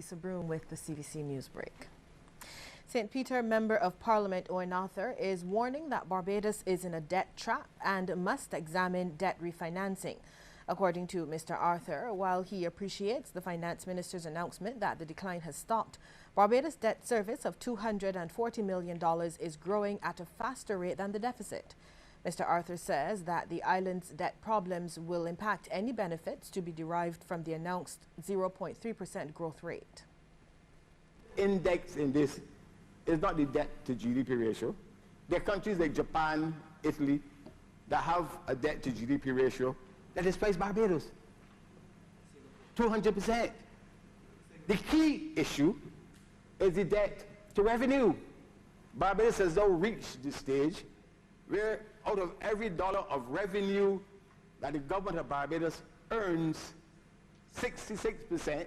Lisa Broom with the CBC News Break. St. Peter Member of Parliament Owen Arthur is warning that Barbados is in a debt trap and must examine debt refinancing. According to Mr. Arthur, while he appreciates the Finance Minister's announcement that the decline has stopped, Barbados' debt service of $240 million is growing at a faster rate than the deficit. Mr. Arthur says that the island's debt problems will impact any benefits to be derived from the announced 0.3% growth rate. Index in this is not the debt to GDP ratio. There are countries like Japan, Italy that have a debt to GDP ratio that is twice Barbados, 200%. The key issue is the debt to revenue. Barbados has now reached the stage where out of every dollar of revenue that the government of Barbados earns, 66%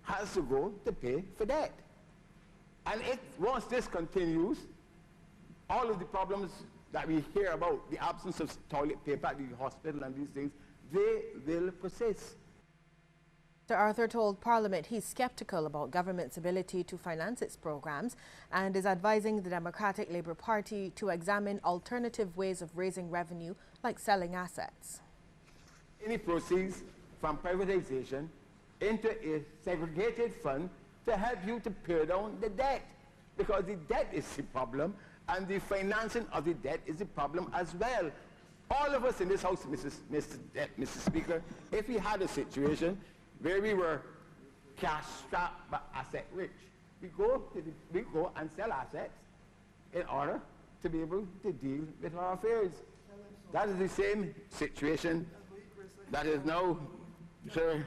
has to go to pay for debt. And once this continues, all of the problems that we hear about, the absence of toilet paper at the hospital and these things, they will persist. Mr. Arthur told Parliament he's skeptical about government's ability to finance its programs and is advising the Democratic Labour Party to examine alternative ways of raising revenue, like selling assets. Any proceeds from privatization into a segregated fund to help you to pay down the debt, because the debt is the problem and the financing of the debt is the problem as well. All of us in this House, Mr. Speaker, if we had a situation where we were cash-strapped but asset-rich, we go and sell assets in order to be able to deal with our affairs. That is the same situation that is now, sir,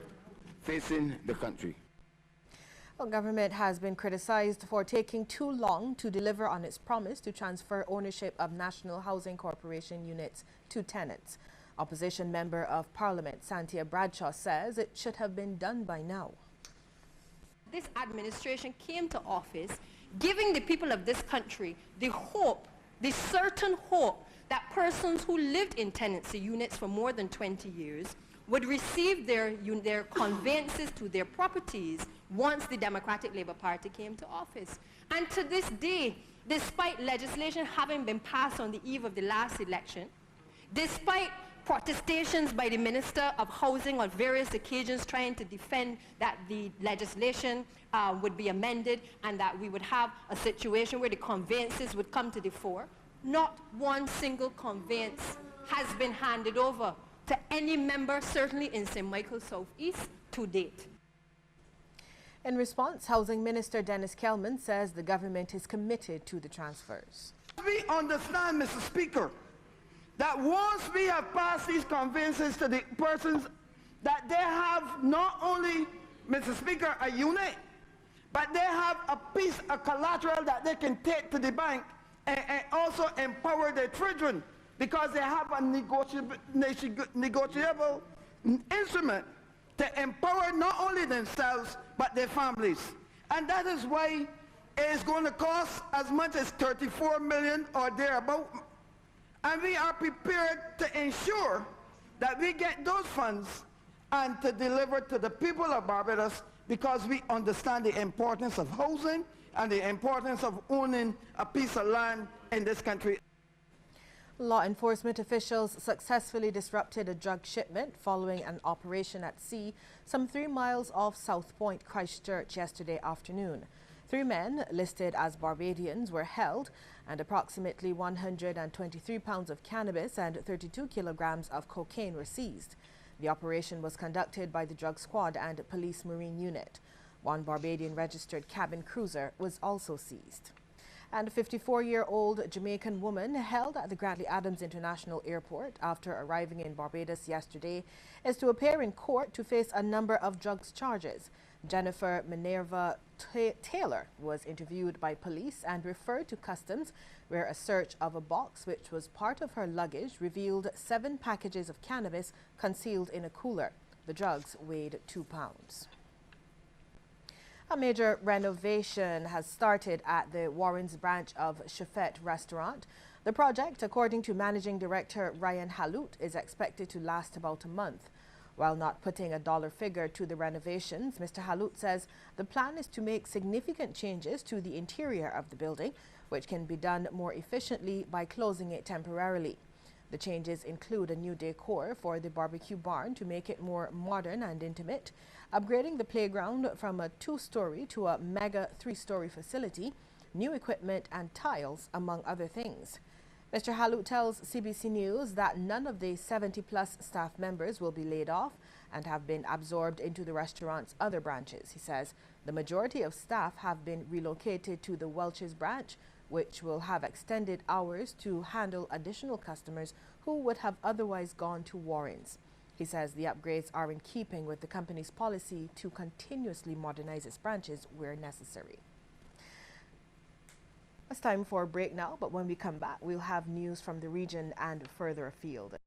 facing the country. Well, government has been criticized for taking too long to deliver on its promise to transfer ownership of National Housing Corporation units to tenants. Opposition Member of Parliament Santia Bradshaw says it should have been done by now. This administration came to office giving the people of this country the hope, the certain hope, that persons who lived in tenancy units for more than 20 years would receive their conveyances to their properties once the Democratic Labour Party came to office. And to this day, despite legislation having been passed on the eve of the last election, despite protestations by the Minister of Housing on various occasions trying to defend that the legislation would be amended and that we would have a situation where the conveyances would come to the fore, not one single conveyance has been handed over to any member, certainly in St. Michael South East, to date. In response, Housing Minister Dennis Kelman says the government is committed to the transfers. We understand, Mr. Speaker, that once we have passed these conveyances to the persons, that they have not only, Mr. Speaker, a unit, but they have a piece of collateral that they can take to the bank and also empower their children, because they have a negotiable instrument to empower not only themselves but their families. And that is why it is going to cost as much as $34 million or thereabout. And we are prepared to ensure that we get those funds and to deliver to the people of Barbados, because we understand the importance of housing and the importance of owning a piece of land in this country. Law enforcement officials successfully disrupted a drug shipment following an operation at sea some 3 miles off South Point, Christchurch yesterday afternoon. 3 men listed as Barbadians were held and approximately 123 pounds of cannabis and 32 kilograms of cocaine were seized. The operation was conducted by the drug squad and police marine unit. 1 Barbadian registered cabin cruiser was also seized. And a 54-year-old Jamaican woman held at the Grantley Adams International Airport after arriving in Barbados yesterday is to appear in court to face a number of drugs charges. Jennifer Minerva Taylor was interviewed by police and referred to customs, where a search of a box which was part of her luggage revealed 7 packages of cannabis concealed in a cooler. The drugs weighed 2 pounds. A major renovation has started at the Warrens branch of Chefette restaurant. The project, according to Managing Director Ryan Halut, is expected to last about a month. While not putting a dollar figure to the renovations, Mr. Halut says the plan is to make significant changes to the interior of the building, which can be done more efficiently by closing it temporarily. The changes include a new decor for the barbecue barn to make it more modern and intimate, upgrading the playground from a 2-story to a mega 3-story facility, new equipment and tiles, among other things. Mr. Halut tells CBC News that none of the 70-plus staff members will be laid off and have been absorbed into the restaurant's other branches. He says the majority of staff have been relocated to the Welch's branch, which will have extended hours to handle additional customers who would have otherwise gone to Warren's. He says the upgrades are in keeping with the company's policy to continuously modernize its branches where necessary. It's time for a break now, but when we come back, we'll have news from the region and further afield.